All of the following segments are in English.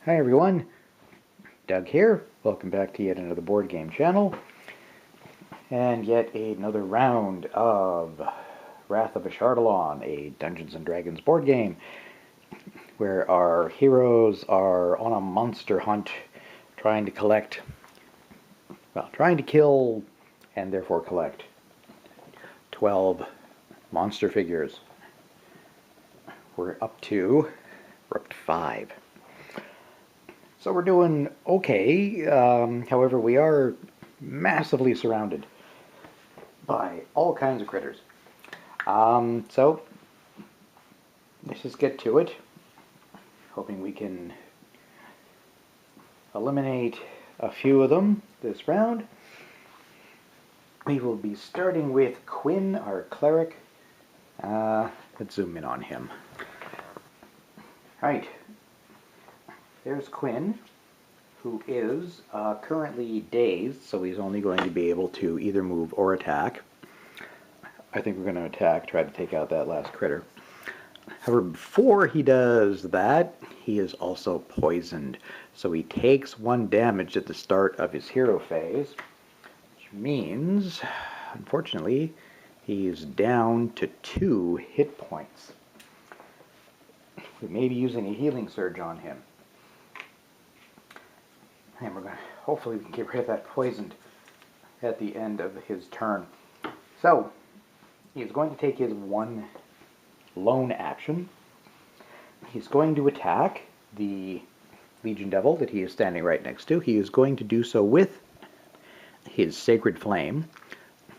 Hi everyone, Doug here. Welcome back to yet another board game channel, and yet another round of Wrath of Ashardalon, a Dungeons & Dragons board game, where our heroes are on a monster hunt, trying to kill, and therefore collect 12 monster figures. We're up to 5. So we're doing okay, however we are massively surrounded by all kinds of critters. So let's just get to it, hoping we can eliminate a few of them this round. We will be starting with Quinn, our cleric. Let's zoom in on him. Right. There's Quinn, who is currently dazed, so he's only going to be able to either move or attack. I think we're going to attack, try to take out that last critter. However, before he does that, he is also poisoned. So he takes 1 damage at the start of his hero phase, which means, unfortunately, he's down to 2 hit points. We may be using a healing surge on him. And we're going to, hopefully we can get rid of that poisoned at the end of his turn. So, he's going to take his 1 lone action. He's going to attack the Legion Devil that he is standing right next to. He is going to do so with his Sacred Flame,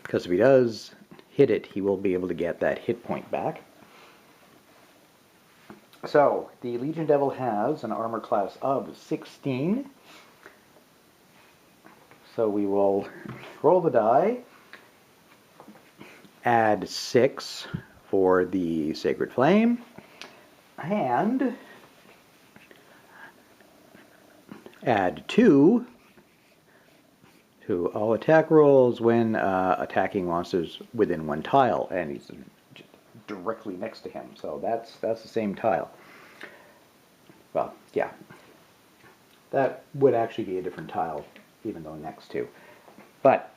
because if he does hit it, he will be able to get that hit point back. So, the Legion Devil has an armor class of 16. So we will roll the die, add 6 for the Sacred Flame, and add 2 to all attack rolls when attacking monsters within 1 tile, and he's just directly next to him, so that's the same tile. Well, yeah, that would actually be a different tile, even though next to. But,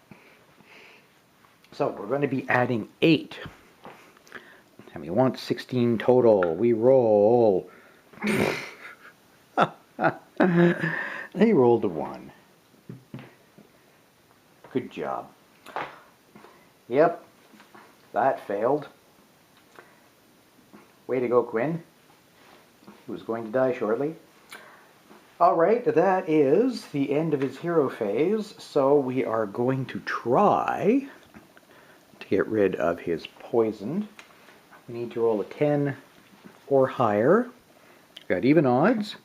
so we're going to be adding 8. And we want 16 total. We roll. They rolled a 1. Good job. Yep, that failed. Way to go, Quinn. Who's going to die shortly. Alright, that is the end of his hero phase, so we are going to try to get rid of his poisoned. We need to roll a 10 or higher. Got even odds.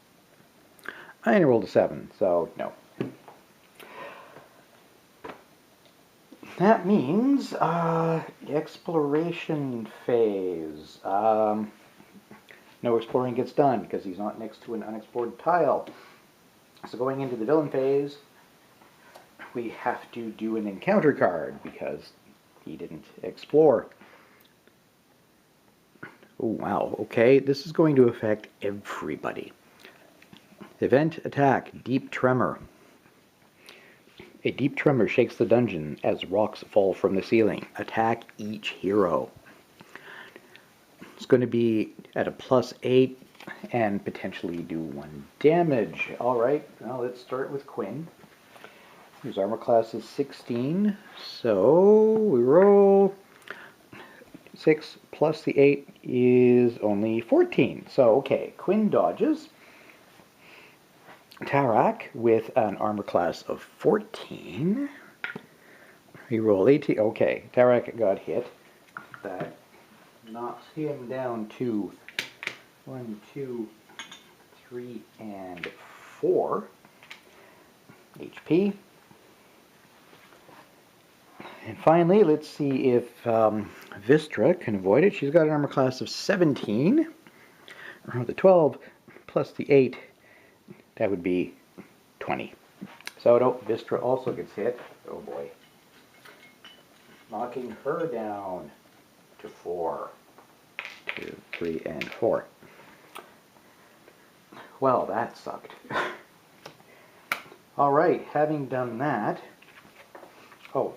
I only rolled a 7, so no. That means exploration phase. No exploring gets done because he's not next to an unexplored tile. So going into the villain phase, we have to do an encounter card because he didn't explore. Oh, wow, okay, this is going to affect everybody. Event attack, deep tremor. A deep tremor shakes the dungeon as rocks fall from the ceiling. Attack each hero. It's going to be at a +8 and potentially do 1 damage. Alright, now let's start with Quinn. His armor class is 16, so we roll 6 plus the 8 is only 14. So, okay, Quinn dodges. Tarak with an armor class of 14. We roll 18. Okay, Tarak got hit. That knocks him down to 1, 2, 3, and 4 HP. And finally, let's see if Vistra can avoid it. She's got an armor class of 17. The 12 plus the 8, that would be 20. So no, Vistra also gets hit. Oh boy. Knocking her down to 4. 2, 3, and 4. Well, that sucked. Alright, having done that... Oh,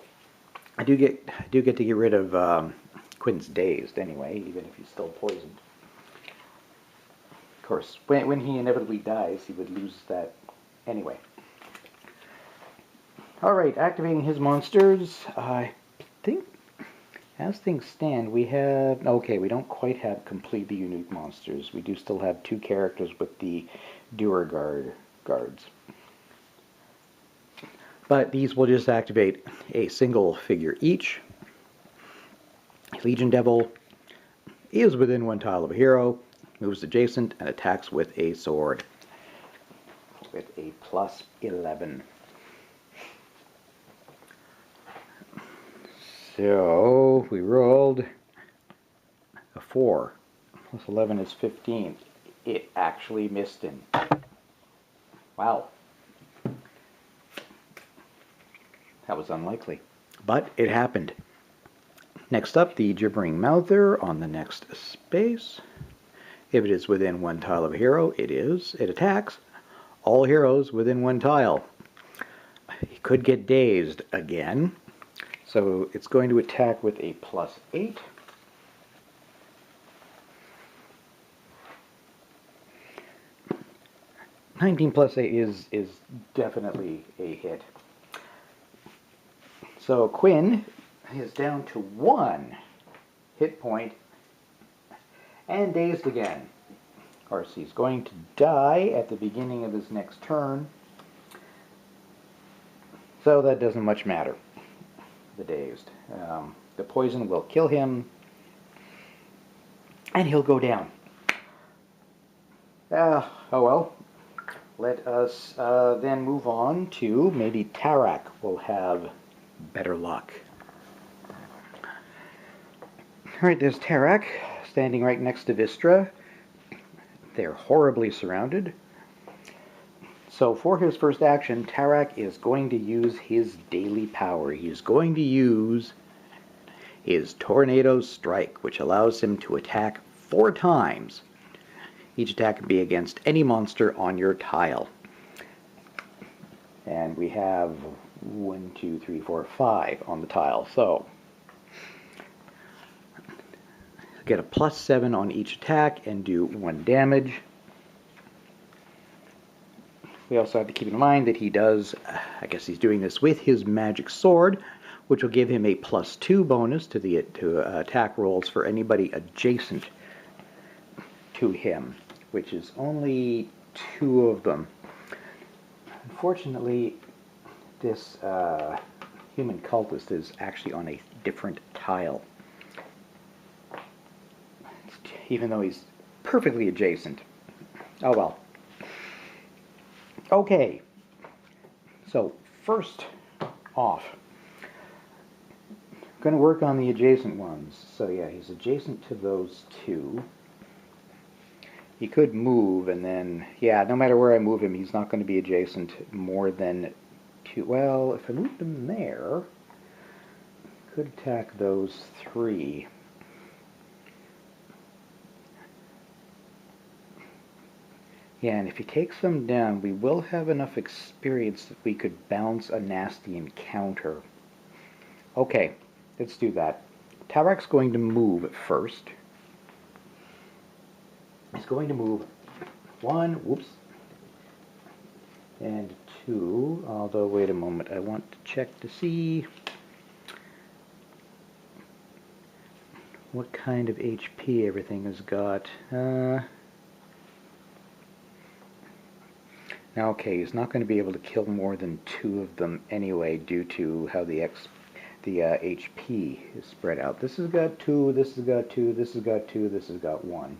I do get to get rid of Quinn's dazed anyway, even if he's still poisoned. Of course, when he inevitably dies, he would lose that anyway. Alright, activating his monsters. I think, as things stand, we have... Okay, we don't quite have completely unique monsters. We do still have 2 characters with the Duergar guards. But these will just activate a single figure each. Legion Devil is within 1 tile of a hero, moves adjacent, and attacks with a sword. With a plus 11. So, we rolled a 4. Plus 11 is 15. It actually missed him. Wow. That was unlikely. But it happened. Next up, the Gibbering Mouther on the next space. If it is within 1 tile of a hero, it is. It attacks all heroes within 1 tile. He could get dazed again. So it's going to attack with a plus 8. +19 is definitely a hit. So Quinn is down to 1 hit point and dazed again. Of course, he's going to die at the beginning of his next turn. So that doesn't much matter. The dazed. The poison will kill him, and he'll go down. Oh well. Let us then move on to maybe Tarak will have better luck. Alright, there's Tarak, standing right next to Vistra. They're horribly surrounded. So for his first action, Tarak is going to use his daily power. He's going to use his Tornado Strike, which allows him to attack 4 times. Each attack can be against any monster on your tile. And we have 1, 2, 3, 4, 5 on the tile. So get a +7 on each attack and do 1 damage. We also have to keep in mind that he does, I guess he's doing this with his magic sword, which will give him a +2 bonus to the attack rolls for anybody adjacent to him, which is only 2 of them. Unfortunately, this human cultist is actually on a different tile, even though he's perfectly adjacent. Oh well. Okay, so first off, I'm going to work on the adjacent ones. So yeah, he's adjacent to those 2. He could move, and then, yeah, no matter where I move him, he's not going to be adjacent more than 2. Well, if I moved him there, I could attack those 3. Yeah, and if he takes them down, we will have enough experience that we could bounce a nasty encounter. Okay, let's do that. Tarak's going to move first. He's going to move 1, whoops, and 2, although wait a moment, I want to check to see what kind of HP everything has got. Now, okay, he's not going to be able to kill more than 2 of them anyway, due to how the HP is spread out. This has got 2, this has got 2, this has got 2, this has got 1.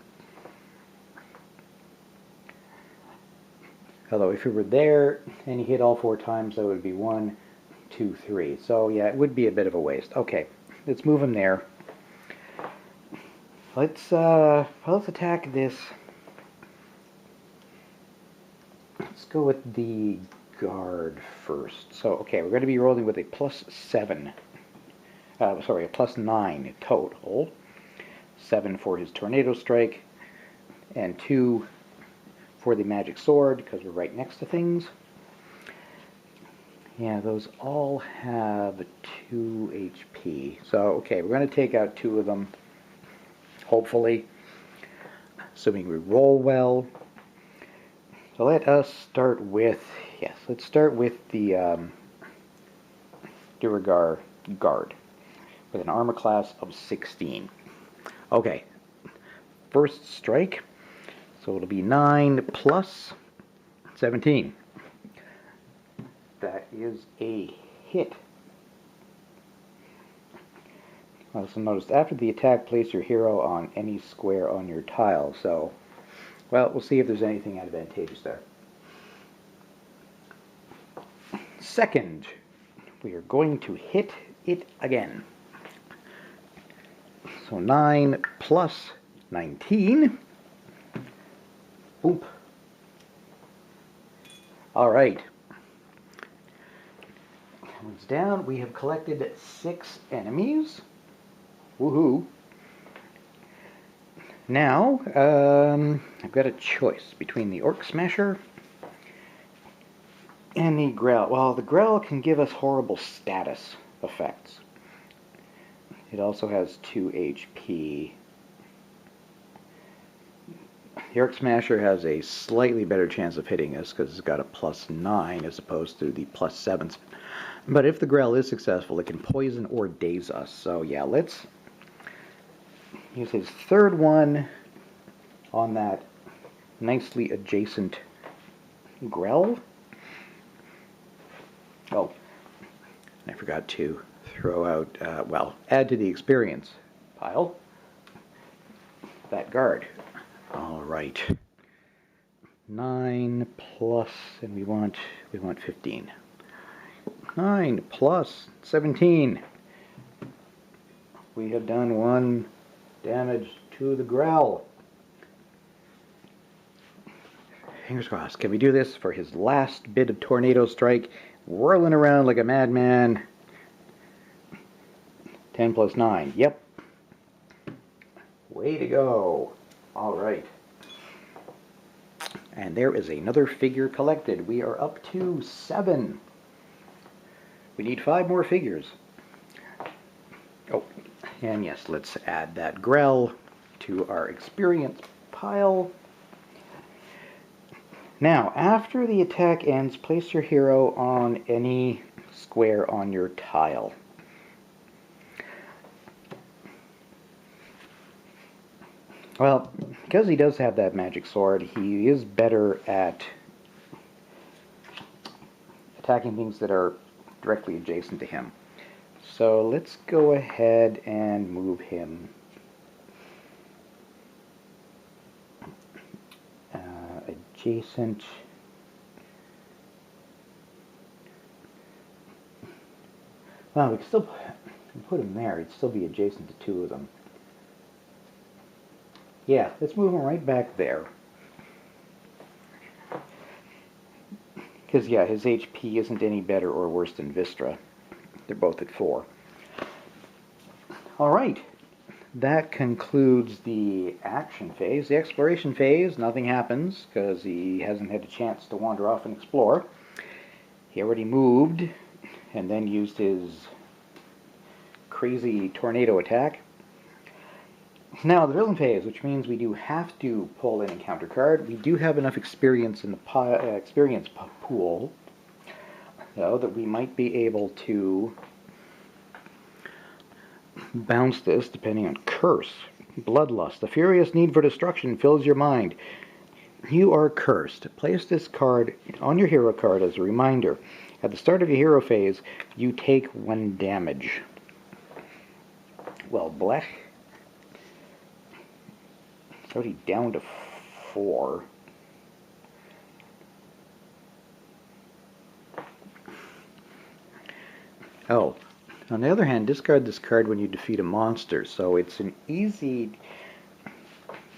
Although if it were there and he hit all 4 times, that would be 1, 2, 3. So yeah, it would be a bit of a waste. Okay, let's move him there. Let's attack this. Let's go with the guard first. So okay, we're going to be rolling with a +7. Sorry, a +9 total. 7 for his Tornado Strike, and 2 for the magic sword because we're right next to things. Yeah, those all have 2 HP. So, okay, we're going to take out 2 of them, hopefully, assuming we roll well. So let us start with, yes, let's start with the Duragar Guard with an armor class of 16. Okay, first strike, so it'll be 9 plus 17. That is a hit. Also notice after the attack, place your hero on any square on your tile. So, well, we'll see if there's anything advantageous there. Second, we are going to hit it again. So 9 plus 19. Boop. All right. One's down. We have collected 6 enemies. Woohoo. Now, I've got a choice between the Orc Smasher and the Grell. Well, the Grell can give us horrible status effects. It also has 2 HP. The Orc Smasher has a slightly better chance of hitting us because it's got a +9 as opposed to the +7s. But if the Grell is successful, it can poison or daze us. So yeah, let's use his third one on that nicely adjacent Grell. Oh, I forgot to throw out, well, add to the experience pile that guard. All right. 9 plus, and we want 15. 9 plus 17. We have done 1 damage to the Grell. Fingers crossed. Can we do this for his last bit of tornado strike? Whirling around like a madman. 10 plus 9. Yep. Way to go. All right. And there is another figure collected. We are up to 7. We need 5 more figures. Oh, and yes, let's add that Grell to our experience pile. Now, after the attack ends, place your hero on any square on your tile. Well, because he does have that magic sword, he is better at attacking things that are directly adjacent to him. So let's go ahead and move him adjacent. Well, we can still put him there. He'd still be adjacent to 2 of them. Yeah, let's move him right back there. Because, yeah, his HP isn't any better or worse than Vistra. They're both at 4. Alright, that concludes the action phase. The exploration phase, nothing happens because he hasn't had a chance to wander off and explore. He already moved and then used his crazy tornado attack. Now, the villain phase, which means we do have to pull an encounter card. We do have enough experience in the experience pool, though, that we might be able to bounce this depending on curse. Bloodlust. The furious need for destruction fills your mind. You are cursed. Place this card on your hero card as a reminder. At the start of your hero phase, you take 1 damage. Well, blech. It's already down to 4. Oh, on the other hand, discard this card when you defeat a monster, so it's an easy...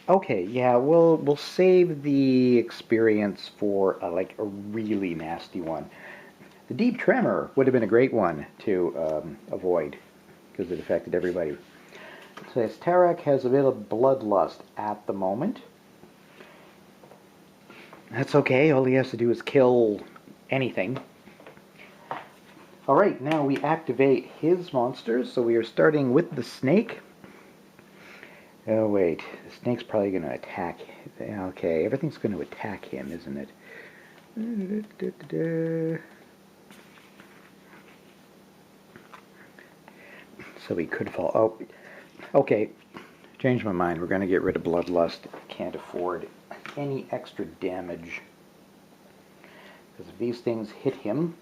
Okay, yeah, we'll save the experience for like a really nasty one. The Deep Tremor would have been a great one to avoid, because it affected everybody. So yes, Tarak has available Bloodlust at the moment. That's okay, all he has to do is kill anything. Alright, now we activate his monsters, so we are starting with the snake. Oh wait, the snake's probably going to attack. Okay, everything's going to attack him, isn't it? So he could fall. Oh, okay. Changed my mind. We're going to get rid of Bloodlust. Can't afford any extra damage. Because if these things hit him,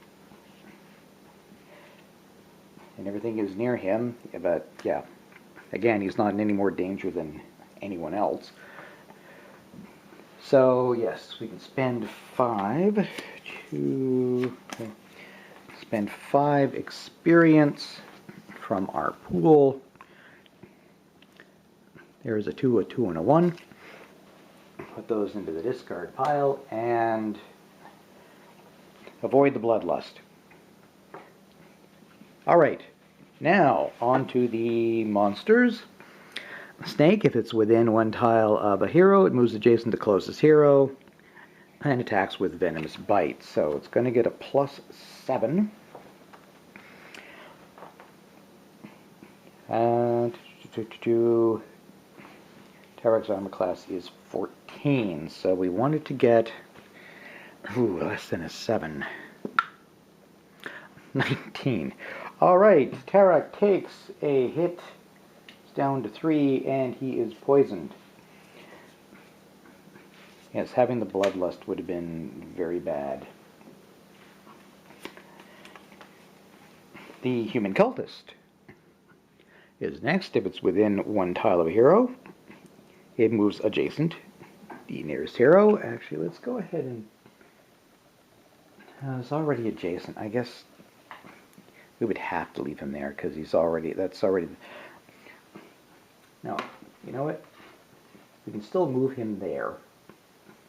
and everything is near him, but yeah, again, he's not in any more danger than anyone else. So yes, we can spend 5 to spend 5 experience from our pool. There's a 2, a 2, and a 1. Put those into the discard pile and avoid the Bloodlust. Alright, now on to the monsters. Snake, if it's within 1 tile of a hero, it moves adjacent to closest hero and attacks with Venomous Bite. So it's going to get a +7. Tarak's armor class is 14, so we wanted to get less than a 7. 19. Alright, Tarak takes a hit. It's down to 3, and he is poisoned. Yes, having the Bloodlust would have been very bad. The Human Cultist is next. If it's within 1 tile of a hero, it moves adjacent. The nearest hero. Actually, let's go ahead and... it's already adjacent. I guess we would have to leave him there because he's already... That's already... No, you know what? We can still move him there.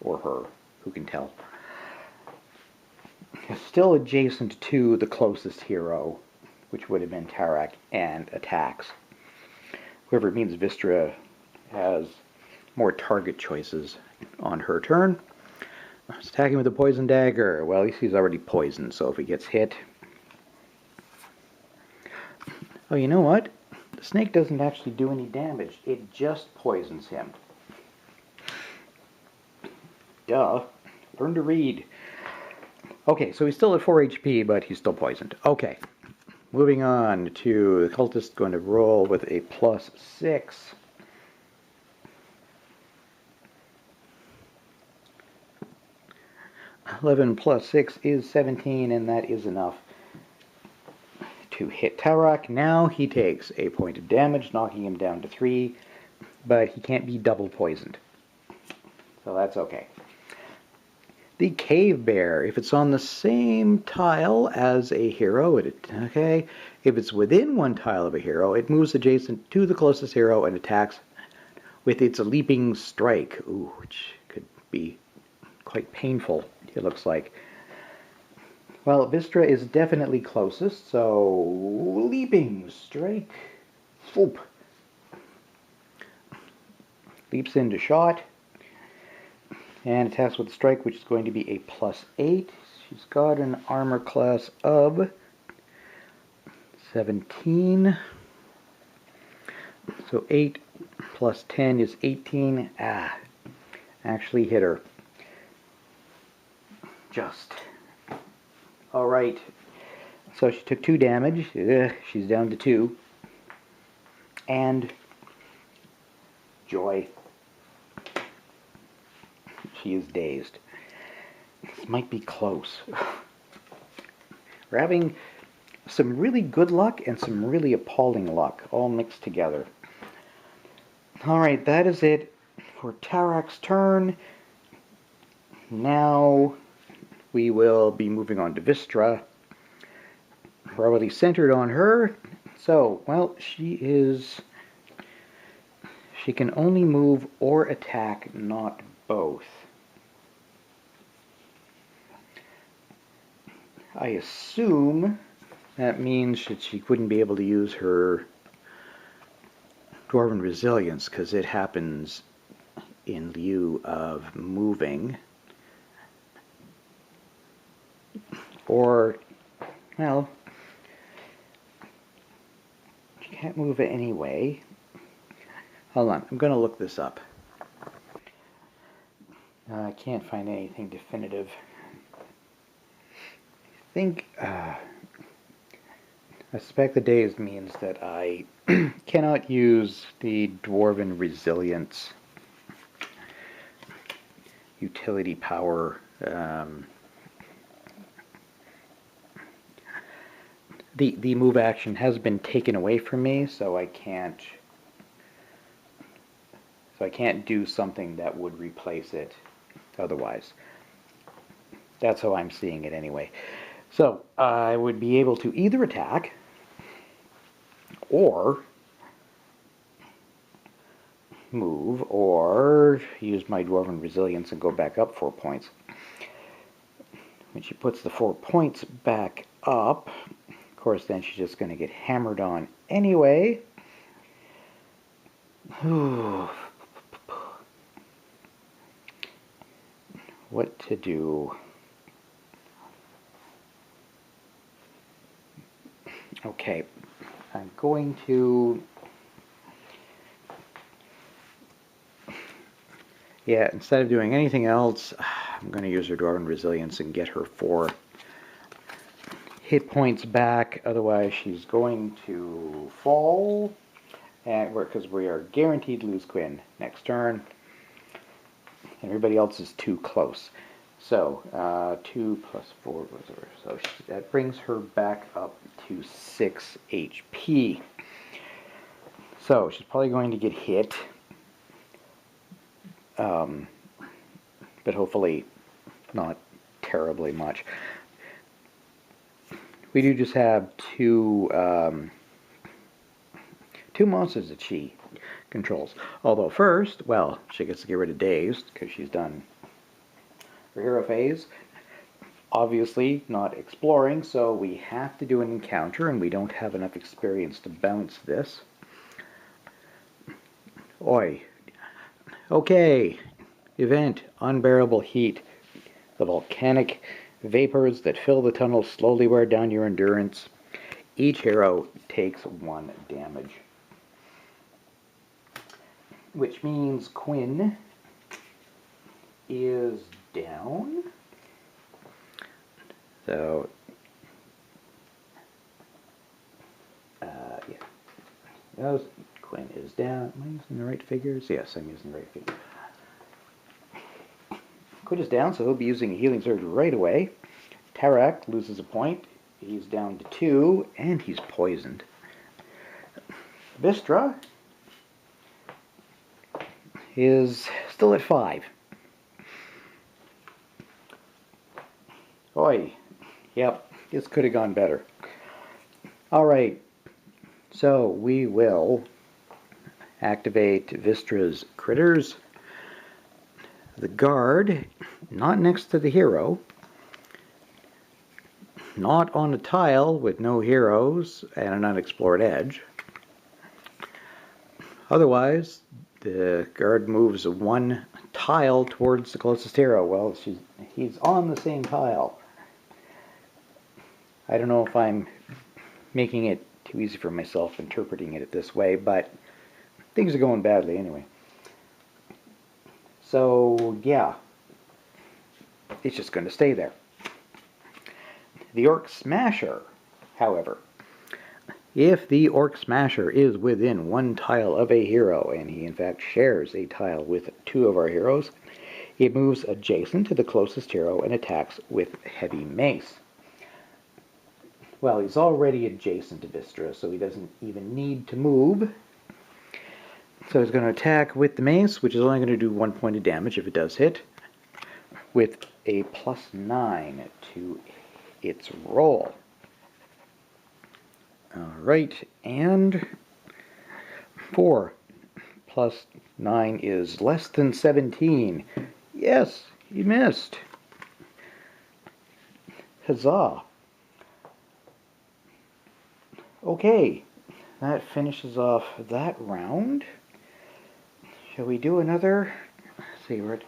Or her. Who can tell? It's still adjacent to the closest hero, which would have been Tarak, and attacks. Whoever it means Vistra has more target choices on her turn. It's attacking with a poison dagger. Well, at least he's already poisoned, so if he gets hit... Oh, you know what? The snake doesn't actually do any damage. It just poisons him. Duh. Learn to read. Okay, so he's still at 4 HP, but he's still poisoned. Okay. Moving on to the cultist, going to roll with a +6. 11 plus 6 is 17, and that is enough to hit Tarak. Now he takes a point of damage, knocking him down to 3, but he can't be double poisoned. So that's okay. The Cave Bear, if it's on the same tile as a hero, okay. If it's within 1 tile of a hero, it moves adjacent to the closest hero and attacks with its leaping strike, which could be quite painful, it looks like. Well, Vistra is definitely closest, so leaping strike. Whoop. Leaps into shot. And attacks with a strike, which is going to be a +8. She's got an armor class of 17. So 8 plus 10 is 18. Actually hit her. Just. Alright. So she took 2 damage. She's down to 2. And joy. She is dazed. This might be close. We're having some really good luck and some really appalling luck all mixed together. Alright, that is it for Tarak's turn. Now we will be moving on to Vistra. We're already centered on her. So, well, she can only move or attack, not both. I assume that means that she wouldn't be able to use her Dwarven Resilience because it happens in lieu of moving. Or, well, she can't move it anyway. Hold on, I'm going to look this up. I can't find anything definitive. I suspect the daze means that I cannot use the Dwarven Resilience utility power. The move action has been taken away from me, so I can't do something that would replace it otherwise. That's how I'm seeing it anyway. So I would be able to either attack or move or use my Dwarven Resilience and go back up 4 points. When she puts the 4 points back up, of course, then she's just going to get hammered on anyway. What to do? Okay, I'm going to... Yeah, instead of doing anything else, I'm going to use her Dwarven Resilience and get her 4 hit points back. Otherwise, she's going to fall, and because we are guaranteed to lose Quinn next turn. And everybody else is too close. So 2 plus 4, so that brings her back up to 6 HP. So she's probably going to get hit. But hopefully not terribly much. We do just have two monsters that she controls. Although first, well, she gets to get rid of Dazed because she's done her hero phase. Obviously not exploring, so we have to do an encounter, and we don't have enough experience to bounce this. Oi. Okay. Event, unbearable heat. The volcanic vapors that fill the tunnel slowly wear down your endurance. Each hero takes 1 damage. Which means Quinn is down. So, yeah. Quinn is down. Am I using the right figures? Yes, I'm using the right figures. Quinn is down, so he'll be using a healing surge right away. Tarak loses a point. He's down to 2, and he's poisoned. Vistra is still at 5. Oi. Yep, this could have gone better. Alright, so we will activate Vistra's critters. The guard, not next to the hero, not on a tile with no heroes and an unexplored edge. Otherwise, the guard moves 1 tile towards the closest hero. Well, he's on the same tile. I don't know if I'm making it too easy for myself interpreting it this way, but things are going badly anyway. So, yeah, it's just going to stay there. The Orc Smasher, however, if the Orc Smasher is within 1 tile of a hero, and he in fact shares a tile with 2 of our heroes, it moves adjacent to the closest hero and attacks with heavy mace. Well, he's already adjacent to Vistra, so he doesn't even need to move. So he's going to attack with the mace, which is only going to do 1 point of damage if it does hit, with a +9 to its roll. Alright, and 4 plus 9 is less than 17. Yes, he missed. Huzzah. Okay, that finishes off that round. Shall we do another? Let's see, we're at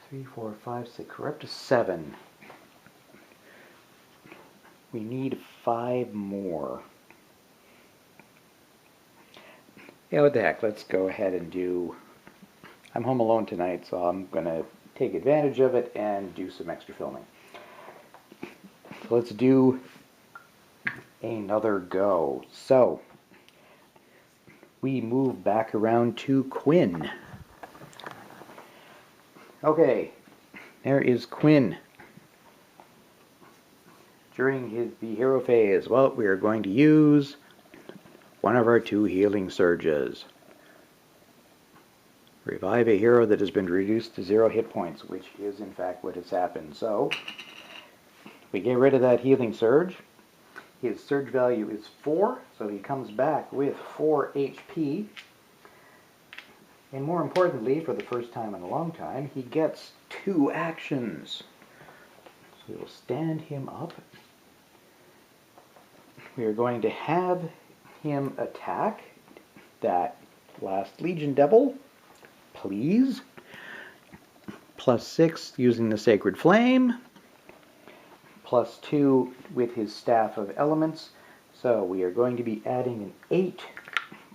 3, 4, 5, 6. We're up to 7. We need 5 more. Yeah, what the heck, let's go ahead and do... I'm home alone tonight, so I'm going to take advantage of it and do some extra filming. So let's do another go. So, we move back around to Quinn. Okay, there is Quinn. During the hero phase, well, we are going to use one of our 2 healing surges. Revive a hero that has been reduced to 0 hit points, which is in fact what has happened. So, we get rid of that healing surge. His surge value is 4, so he comes back with 4 HP. And more importantly, for the first time in a long time, he gets 2 actions. So we will stand him up. We are going to have him attack that last Legion Devil, please. +6 using the Sacred Flame. +2 with his Staff of Elements. So we are going to be adding an 8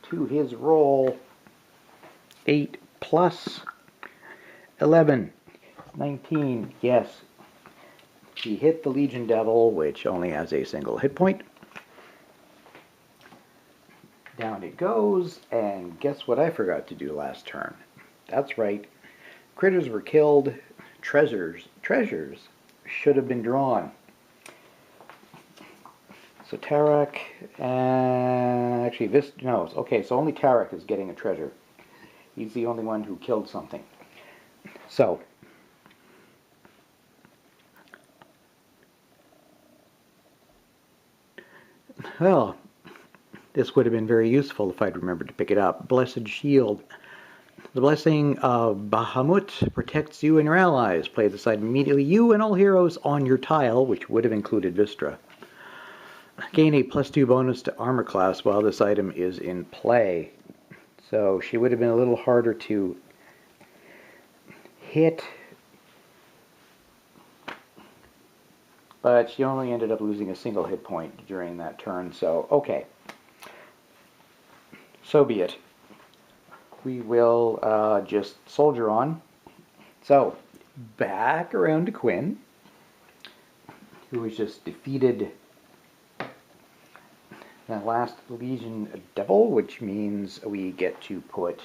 to his roll. 8 plus 11. 19. Yes. He hit the Legion Devil, which only has a single hit point. Down it goes, and guess what I forgot to do last turn? That's right. Critters were killed. Treasures should have been drawn. So Tarak, actually Vistra, no, okay, so only Tarak is getting a treasure. He's the only one who killed something. So, well, this would have been very useful if I'd remembered to pick it up. Blessed Shield. The Blessing of Bahamut protects you and your allies. Play this item immediately. You and all heroes on your tile, which would have included Vistra. Gain a +2 bonus to armor class while this item is in play. So she would have been a little harder to hit, but she only ended up losing a single hit point during that turn, so okay. So be it. We will just soldier on. So, back around to Quinn, who was just defeated that last Legion Devil, which means we get to put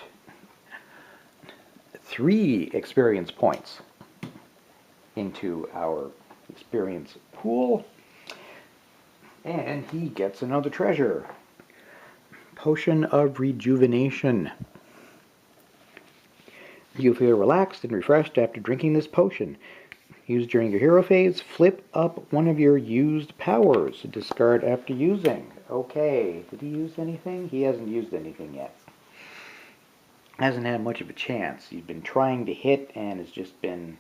3 experience points into our experience pool. And he gets another treasure. Potion of Rejuvenation. You feel relaxed and refreshed after drinking this potion. Used during your hero phase, flip up one of your used powers. Discard after using. Okay, did he use anything? He hasn't used anything yet. Hasn't had much of a chance. He's been trying to hit and it's just been...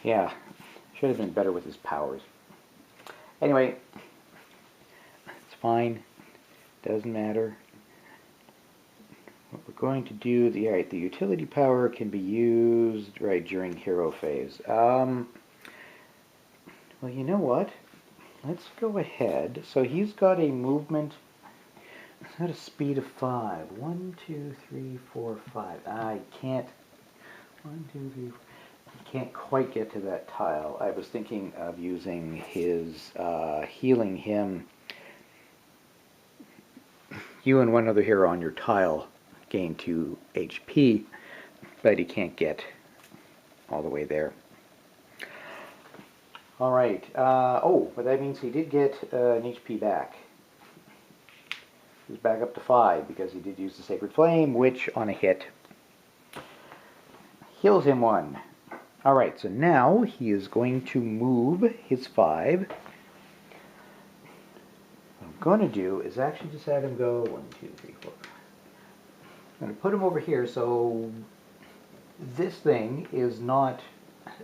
Yeah, should have been better with his powers. Anyway, it's fine. Doesn't matter. What we're going to do, the utility power can be used right during hero phase. Well, you know what? Let's go ahead. So he's got a movement. He's got a speed of 5. 1, 2, 3, 4, 5. I can't. 1, 2, 3, 4. I can't quite get to that tile. I was thinking of using his healing him. You and one other hero on your tile gain 2 HP, but he can't get all the way there. Alright, oh, but that means he did get an HP back. He's back up to 5 because he did use the Sacred Flame, which on a hit heals him 1. Alright, so now he is going to move his 5. What I'm going to do is actually just have him go 1, 2, 3, 4. I'm going to put him over here so this thing is not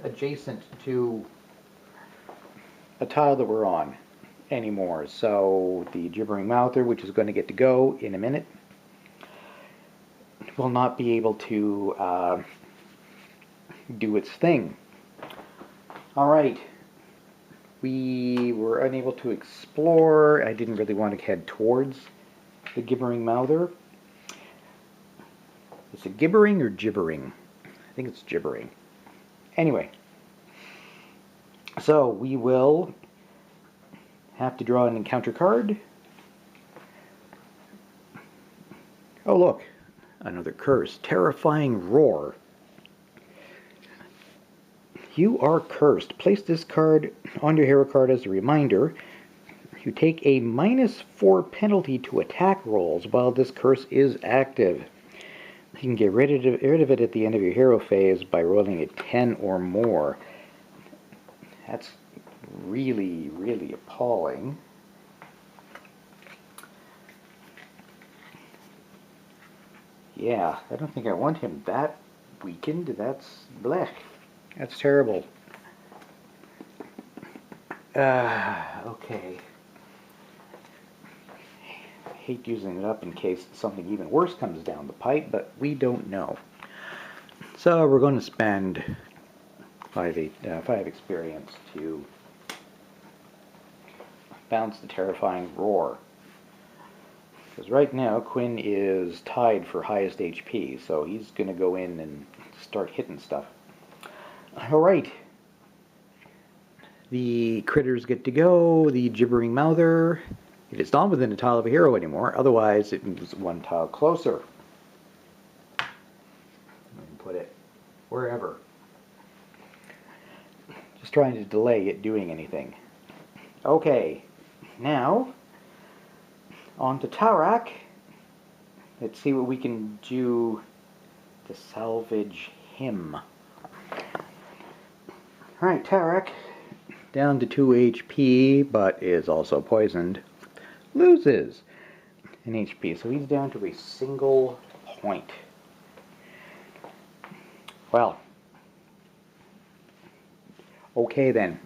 adjacent to a tile that we're on anymore. So the Gibbering Mouther, which is going to get to go in a minute, will not be able to do its thing. Alright. We were unable to explore. I didn't really want to head towards the gibbering mouther. Is it gibbering or gibbering? I think it's gibbering. Anyway. So we will have to draw an encounter card. Oh look, another curse. Terrifying Roar. You are cursed. Place this card on your hero card as a reminder. You take a -4 penalty to attack rolls while this curse is active. You can get rid of it at the end of your hero phase by rolling a 10 or more. That's really, really appalling. Yeah, I don't think I want him that weakened. That's blech. That's terrible. Okay. I hate using it up in case something even worse comes down the pipe, but we don't know. So we're going to spend 5 experience to bounce the Terrifying Roar. Because right now Quinn is tied for highest HP, so he's going to go in and start hitting stuff. Alright. The critters get to go. The gibbering mouther. It is not within a tile of a hero anymore, otherwise it moves one tile closer. I can put it wherever. Just trying to delay it doing anything. Okay, now on to Tarak. Let's see what we can do to salvage him. Alright, Tarak, down to 2 HP, but is also poisoned, loses an HP, so he's down to a single point. Well, okay then.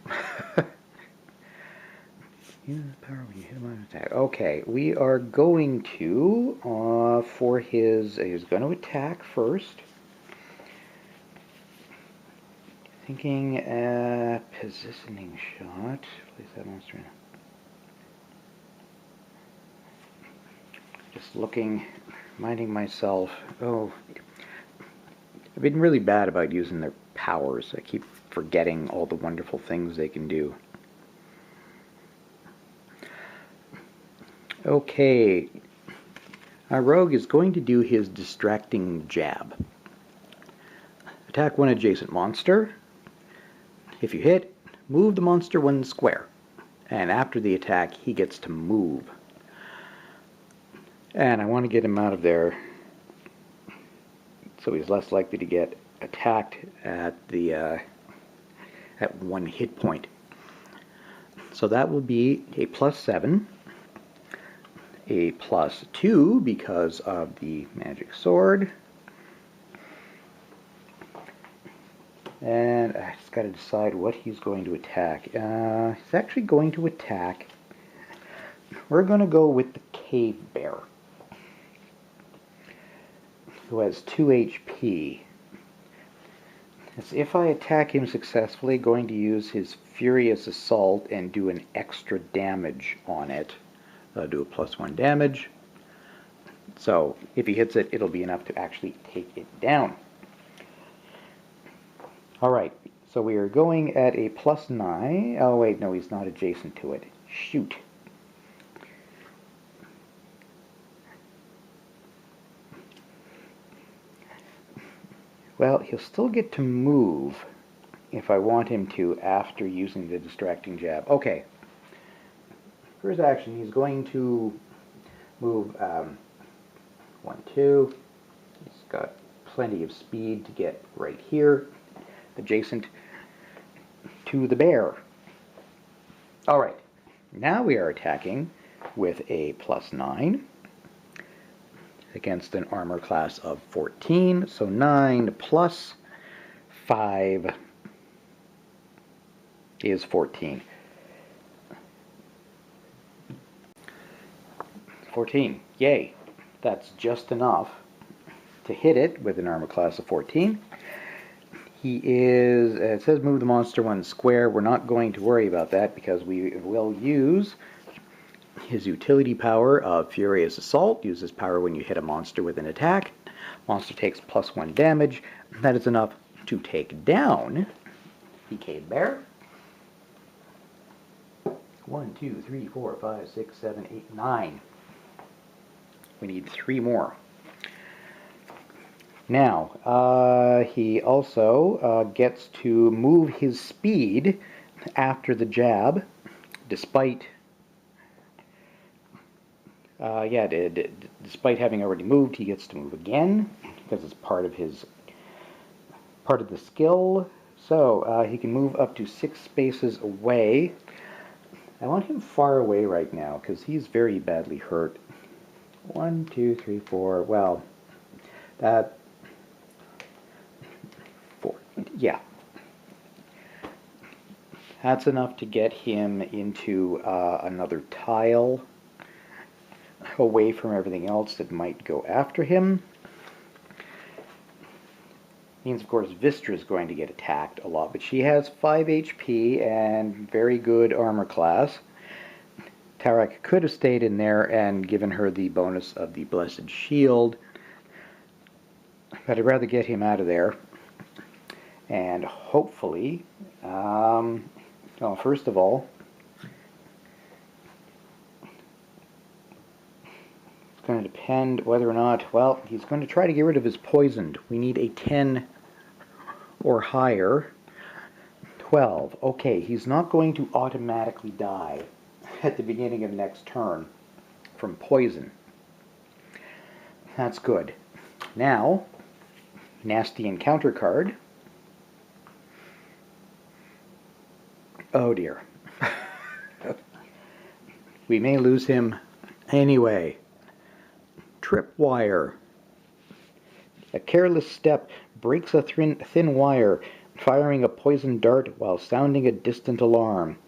Okay, we are going to, for his, he's going to attack first. Thinking positioning shot. Place that monster in. Just looking, reminding myself. Oh, I've been really bad about using their powers. I keep forgetting all the wonderful things they can do. Okay, our rogue is going to do his distracting jab. Attack one adjacent monster. If you hit, move the monster 1 square, and after the attack he gets to move. And I want to get him out of there so he's less likely to get attacked at the at 1 hit point. So that will be a +7, a +2 because of the magic sword. And I just got to decide what he's going to attack. He's actually going to attack. We're going to go with the cave bear, who has 2 HP. As if I attack him successfully, going to use his furious assault and do an extra damage on it. I'll do a +1 damage. So if he hits it, it'll be enough to actually take it down. Alright, so we are going at a +9. Oh wait, no, he's not adjacent to it. Shoot. Well, he'll still get to move if I want him to after using the distracting jab. Okay. For his action, he's going to move 1, 2. He's got plenty of speed to get right here, adjacent to the bear. Alright, now we are attacking with a +9 against an armor class of 14, so 9 plus 5 is 14. 14, yay! That's just enough to hit it with an armor class of 14. He is, it says move the monster 1 square. We're not going to worry about that because we will use his utility power of Furious Assault. Use this power when you hit a monster with an attack. Monster takes +1 damage. That is enough to take down PK Bear. 1, 2, 3, 4, 5, 6, 7, 8, 9. We need 3 more. Now, he also gets to move his speed after the jab, despite despite having already moved, he gets to move again because it's part of the skill. So he can move up to 6 spaces away. I want him far away right now because he's very badly hurt. 1, 2, 3, 4. Well, that 4. Yeah. That's enough to get him into another tile away from everything else that might go after him. Means, of course, Vistra is going to get attacked a lot, but she has 5 HP and very good armor class. Tarak could have stayed in there and given her the bonus of the Blessed Shield, but I'd rather get him out of there. And hopefully, well, first of all, it's going to depend whether or not, well, he's going to try to get rid of his poisoned. We need a 10 or higher. 12. Okay, he's not going to automatically die at the beginning of next turn from poison. That's good. Now, nasty encounter card. Oh dear. We may lose him anyway. Tripwire. A careless step breaks a thin wire, firing a poison dart while sounding a distant alarm.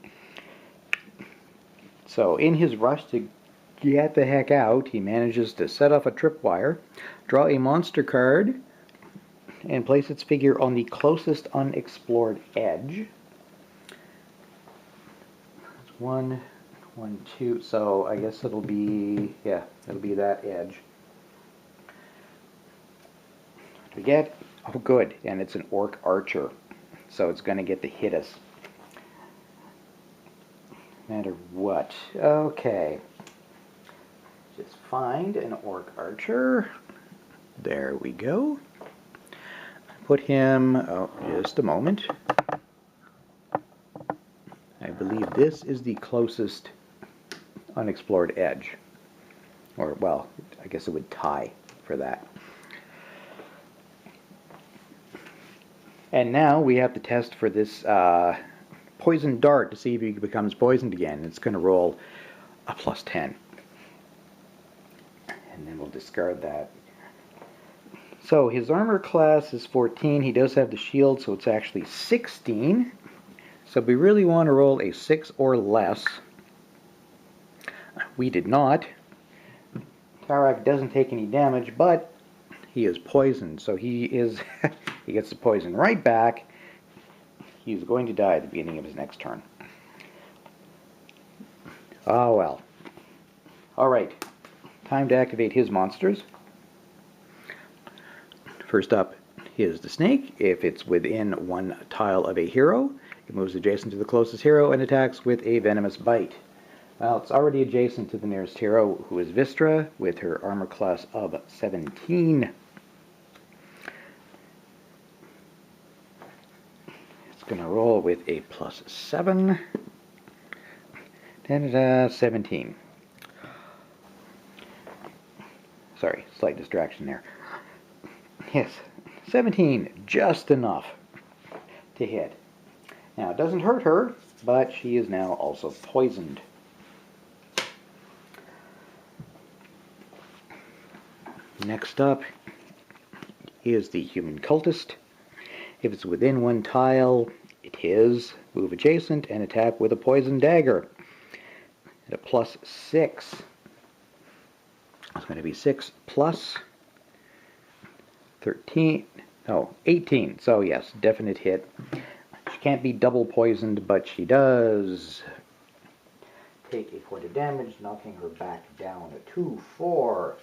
So in his rush to get the heck out, he manages to set off a tripwire, draw a monster card, and place its figure on the closest unexplored edge. That's 1, 1, 2, so I guess it'll be, yeah, it'll be that edge. What do we get? Oh good, and it's an orc archer, so it's going to get to hit us. No matter what. Okay. Just find an orc archer. There we go. Put him, oh, just a moment. I believe this is the closest unexplored edge. Or, well, I guess it would tie for that. And now we have to test for this poison dart to see if he becomes poisoned again. It's going to roll a +10. And then we'll discard that. So his armor class is 14. He does have the shield, so it's actually 16. So we really want to roll a 6 or less. We did not. Tarak doesn't take any damage, but he is poisoned. So he gets the poison right back. He's going to die at the beginning of his next turn. Oh well. Alright. Time to activate his monsters. First up is the snake. If it's within 1 tile of a hero, it moves adjacent to the closest hero and attacks with a venomous bite. Well, it's already adjacent to the nearest hero, who is Vistra, with her armor class of 17. It's going to roll with a +7. 17. Sorry, slight distraction there. Yes, 17, just enough to hit. Now, it doesn't hurt her, but she is now also poisoned. Next up is the human cultist. If it's within 1 tile, it is move adjacent and attack with a poison dagger. At a +6. It's going to be 6 plus 13. Oh, 18. So yes, definite hit. She can't be double poisoned, but she does take a point of damage, knocking her back down to 2-4.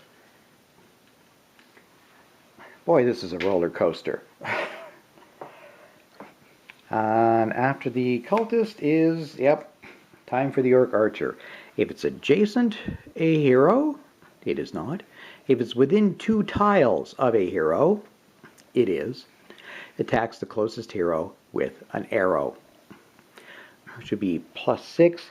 Boy, this is a roller coaster. And after the cultist is, yep, time for the orc archer. If it's adjacent a hero, it is not. If it's within 2 tiles of a hero, it is. Attacks the closest hero with an arrow. It should be +6.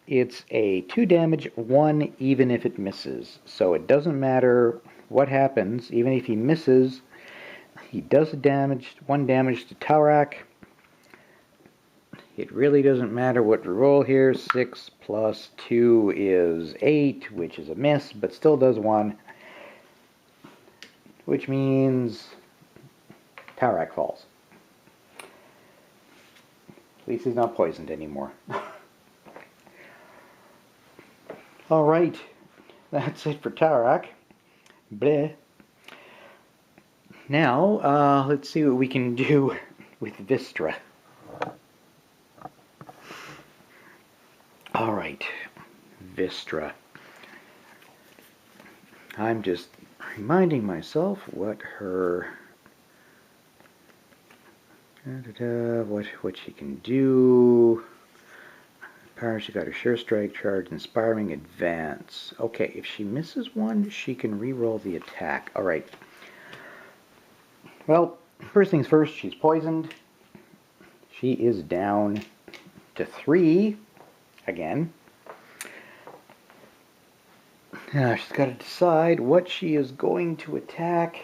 It's a 2 damage, 1 even if it misses. So it doesn't matter what happens, even if he misses, he does damage, 1 damage to Tarak. It really doesn't matter what we roll here. 6 plus 2 is 8, which is a miss, but still does 1. Which means Tarak falls. At least he's not poisoned anymore. Alright, that's it for Tarak. Bleh. Now, let's see what we can do with Vistra. Alright, Vistra. I'm just reminding myself what her... what she can do. Power, she got her Sure Strike, Charge, Inspiring, Advance. Okay, if she misses one, she can re-roll the attack. Alright. Well, first things first, she's poisoned. She is down to 3 again. Now she's got to decide what she is going to attack.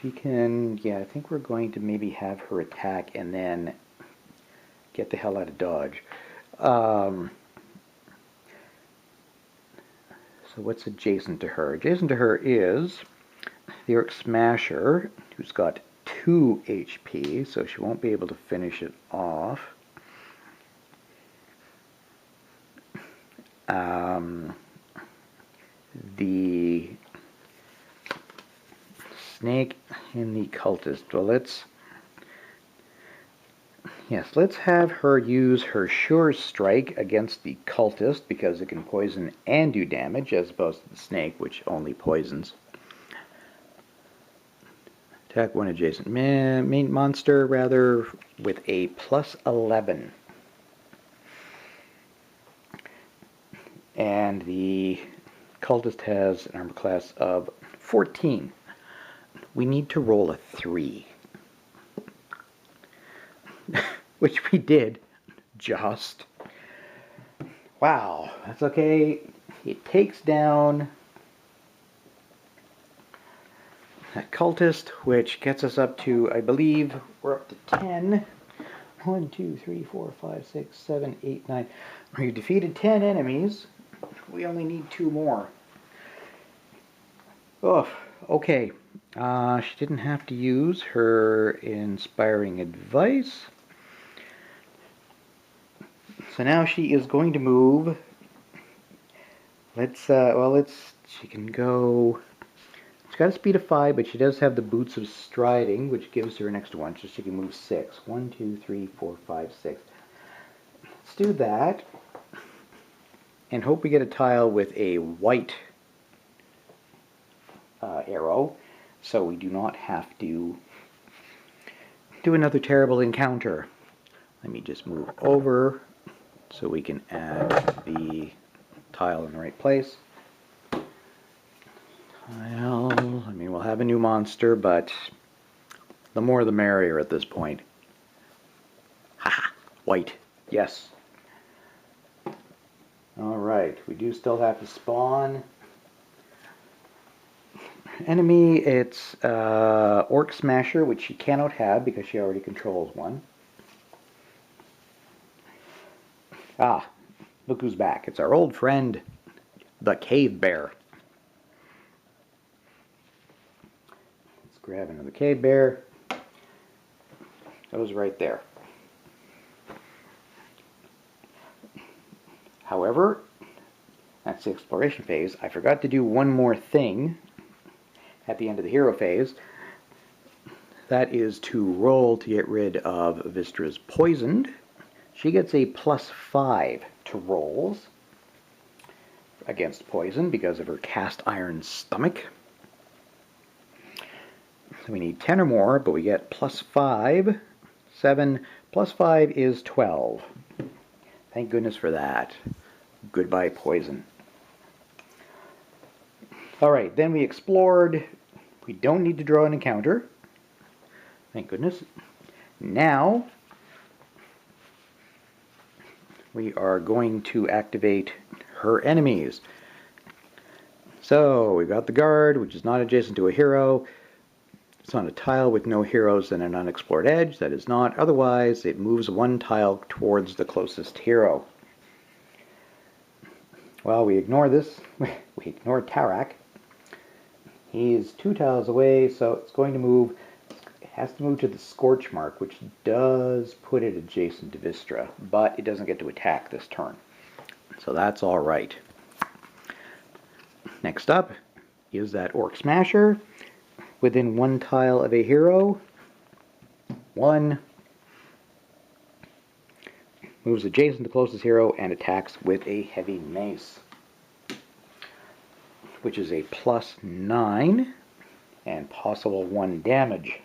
She can, yeah, I think we're going to maybe have her attack and then get the hell out of Dodge. So what's adjacent to her? Adjacent to her is the Orc Smasher, who's got 2 HP, so she won't be able to finish it off. The snake and the cultist. Well, let's have her use her Sure Strike against the cultist because it can poison and do damage as opposed to the snake, which only poisons. Attack one adjacent main monster, rather, with a +11. And the cultist has an armor class of 14. We need to roll a 3. Which we did, just. Wow, that's okay. It takes down that cultist, which gets us up to, I believe, we're up to 10. 1, 2, 3, 4, 5, 6, 7, 8, 9. We've defeated 10 enemies. We only need 2 more. Oh, okay. She didn't have to use her Inspiring Advice. So now she is going to move. She can go... She's got a speed of 5, but she does have the Boots of Striding, which gives her an extra 1, so she can move 6. 1, 2, 3, 4, 5, 6. Let's do that. And hope we get a tile with a white arrow, so we do not have to do another terrible encounter. Let me just move over so we can add the tile in the right place. Tile, I mean, we'll have a new monster, but the more the merrier at this point. Haha, white, yes. Alright, we do still have to spawn. Enemy, it's Orc Smasher, which she cannot have because she already controls one. Ah, look who's back. It's our old friend, the Cave Bear. Let's grab another Cave Bear. Goes right there. However, that's the exploration phase. I forgot to do one more thing at the end of the hero phase. That is to roll to get rid of Vistra's poisoned. She gets a +5 to rolls against poison because of her cast iron stomach. So we need 10 or more, but we get +5, 7, +5 is 12. Thank goodness for that. Goodbye, poison. Alright, then we explored. We don't need to draw an encounter. Thank goodness. Now, we are going to activate her enemies. So, we've got the guard, which is not adjacent to a hero. It's on a tile with no heroes and an unexplored edge. That is not. Otherwise, it moves one tile towards the closest hero. Well, we ignore this. We ignore Tarak. He's 2 tiles away, so it's going to move. It has to move to the Scorch Mark, which does put it adjacent to Vistra, but it doesn't get to attack this turn. So that's all right. Next up is that Orc Smasher. Within 1 tile of a hero. 1. Moves adjacent to the closest hero and attacks with a heavy mace, which is a +9 and possible 1 damage.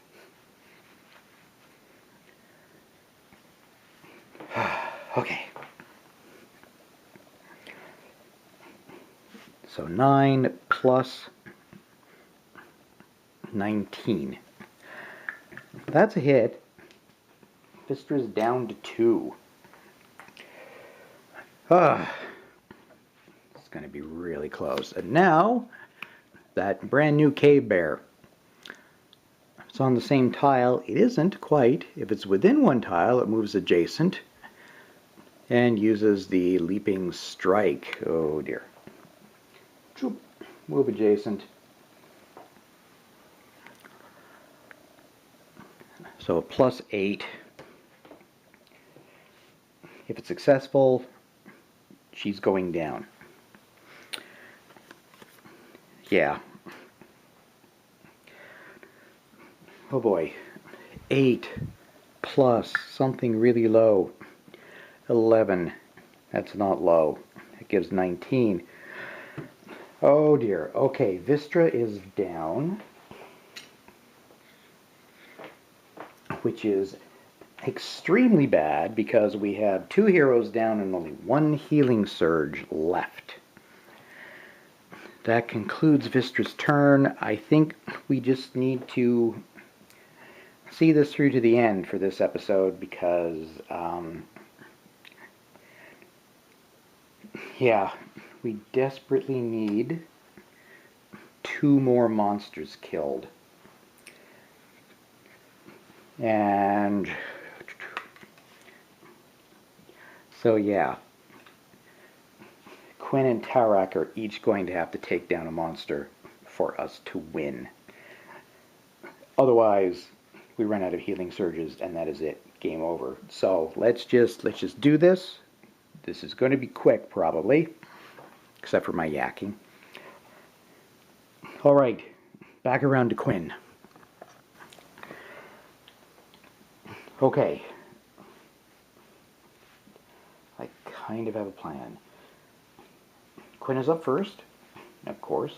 Okay. So 9 plus 19. That's a hit. Vistra's down to 2. It's going to be really close. And now, that brand new cave bear. It's on the same tile. It isn't quite. If it's within 1 tile, it moves adjacent and uses the leaping strike. Oh dear. Move adjacent. So a +8. If it's successful, she's going down. Yeah. Oh boy. 8 plus something really low. 11. That's not low. It gives 19. Oh dear. Okay, Vistra is down, which is extremely bad because we have 2 heroes down and only 1 healing surge left. That concludes Vistra's turn. I think we just need to see this through to the end for this episode because, yeah, we desperately need 2 more monsters killed. And so yeah, Quinn and Tarak are each going to have to take down a monster for us to win. Otherwise, we run out of healing surges and that is it. Game over. So let's just do this. This is going to be quick probably, except for my yakking. All right, back around to Quinn. Okay. I kind of have a plan. Quinn is up first, of course.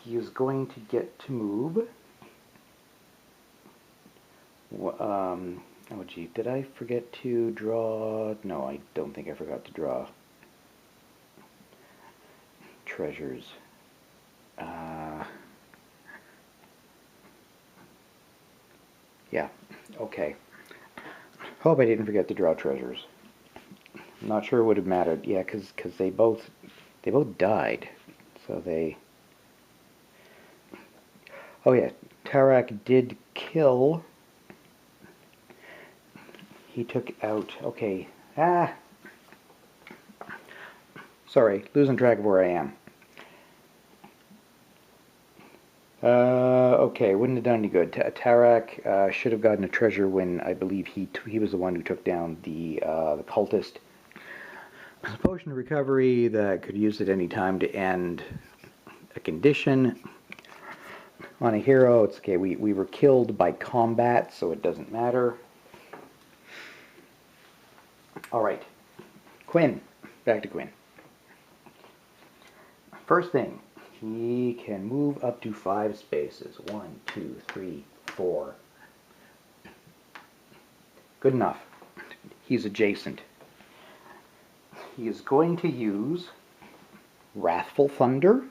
He is going to get to move. Oh gee, did I forget to draw? No, I don't think I forgot to draw treasures. Yeah, okay. Hope I didn't forget to draw treasures. I'm not sure it would have mattered. Yeah, because they both died. So they... Oh yeah, Tarak did kill. He took out... Okay. Sorry, losing track of where I am. Okay, wouldn't have done any good. Tarak should have gotten a treasure when I believe he was the one who took down the cultist. A potion of recovery that could use at any time to end a condition. on a hero. It's okay. We were killed by combat, so it doesn't matter. Alright. Quinn. Back to Quinn. First thing, he can move up to 5 spaces. 1, 2, 3, 4. Good enough. He's adjacent. He is going to use Wrathful Thunder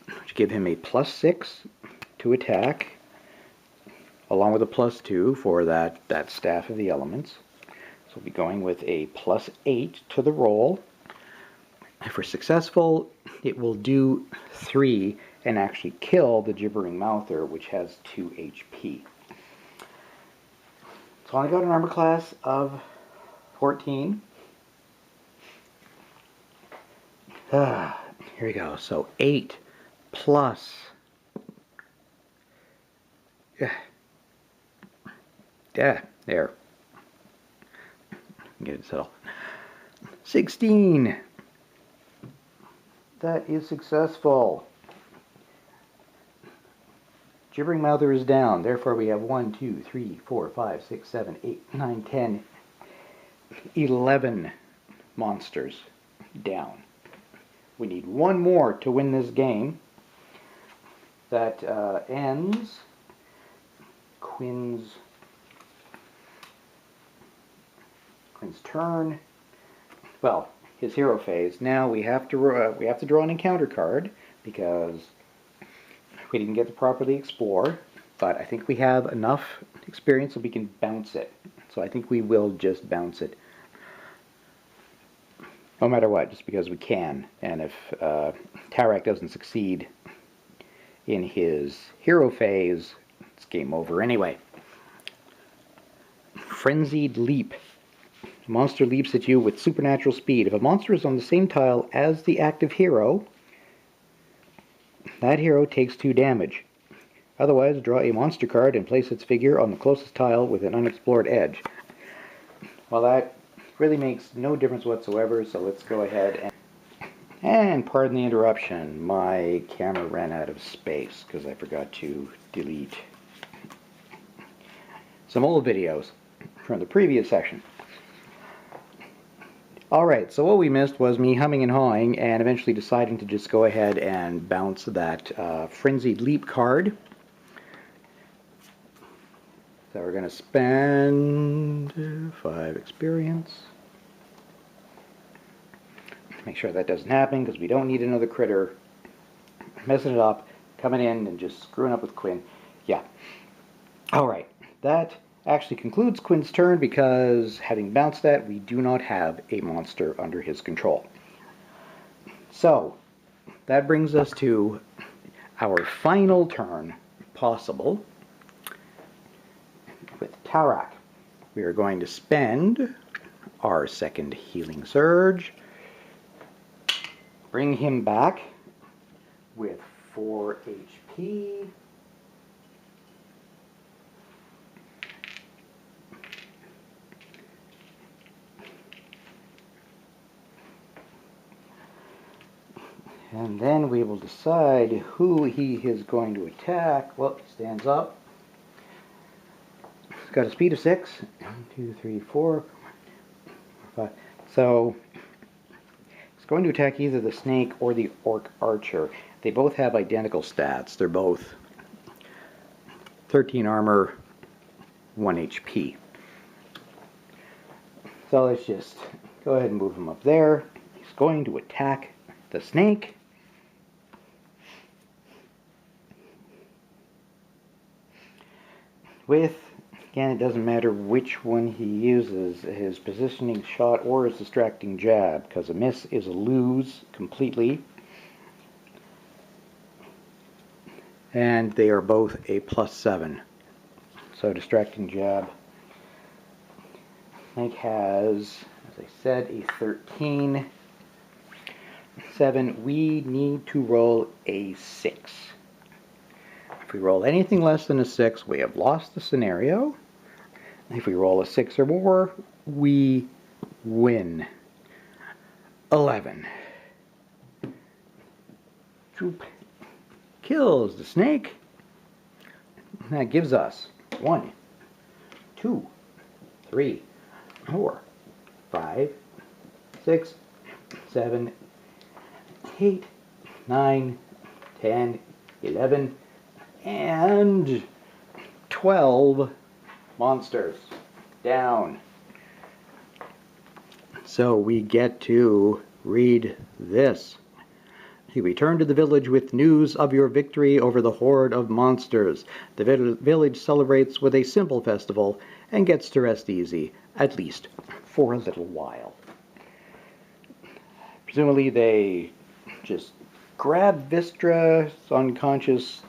to give him a +6 to attack, along with a +2 for that Staff of the Elements. So we'll be going with a +8 to the roll. If we're successful, it will do 3 and actually kill the Gibbering Mouther, which has 2 HP. So I got an armor class of 14. Here we go. So 8 plus... Yeah, there. Get it settled. 16. That is successful. Gibbering Mouther is down. Therefore, we have 1, 2, 3, 4, 5, 6, 7, 8, 9, 10, 11 monsters down. We need one more to win this game. That ends Quinn's turn. Well, his hero phase. Now we have to draw an encounter card because we didn't get to properly explore. But I think we have enough experience so we can bounce it. So I think we will just bounce it, no matter what, just because we can. And if Tarak doesn't succeed in his hero phase, it's game over anyway. Frenzied Leap. A monster leaps at you with supernatural speed. If a monster is on the same tile as the active hero, that hero takes 2 damage. Otherwise, draw a monster card and place its figure on the closest tile with an unexplored edge. Well, that really makes no difference whatsoever, so let's go ahead and pardon the interruption. My camera ran out of space because I forgot to delete some old videos from the previous section. Alright, so what we missed was me humming and hawing and eventually deciding to just go ahead and bounce that Frenzied Leap card. So we're going to spend 5 experience. Make sure that doesn't happen because we don't need another critter messing it up, coming in and just screwing up with Quinn. Yeah. Alright, that actually concludes Quinn's turn because, having bounced that, we do not have a monster under his control. So, that brings us to our final turn possible with Tarak. We are going to spend our second Healing Surge, bring him back with 4 HP. And then we will decide who he is going to attack. Well, he stands up. He's got a speed of 6. 1, 2, 3, 4, 5. So he's going to attack either the snake or the orc archer. They both have identical stats. They're both 13 armor, 1 HP. So let's just go ahead and move him up there. He's going to attack the snake. With, again, it doesn't matter which one he uses, his positioning shot or his distracting jab, because a miss is a lose completely. And they are both a +7. So distracting jab, snake has, as I said, a 13. 7, we need to roll a 6. If we roll anything less than a 6, we have lost the scenario. If we roll a 6 or more, we win. 11. Troop kills the snake. That gives us 1, 2, 3, 4, 5, 6, 7, 8, 9, 10, 11, and 12 monsters down. So we get to read this. You return to the village with news of your victory over the horde of monsters. The village celebrates with a simple festival and gets to rest easy, at least for a little while. Presumably they just grab Vistra's unconscious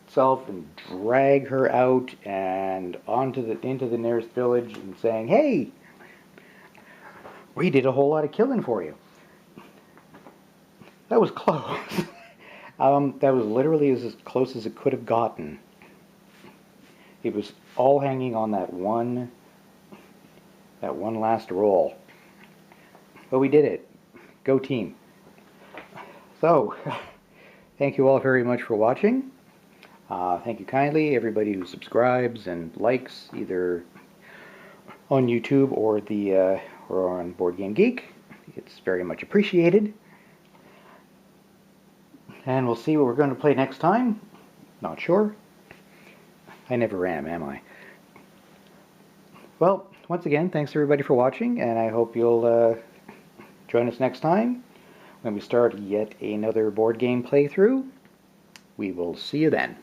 self and drag her out and into the nearest village and saying, "Hey, we did a whole lot of killing for you." That was close. That was literally as close as it could have gotten. It was all hanging on that one last roll. But we did it. Go team. So, thank you all very much for watching. Thank you kindly, everybody who subscribes and likes, either on YouTube or on Board Game Geek. It's very much appreciated. And we'll see what we're going to play next time. Not sure. I never am I? Well, once again, thanks everybody for watching, and I hope you'll join us next time when we start yet another board game playthrough. We will see you then.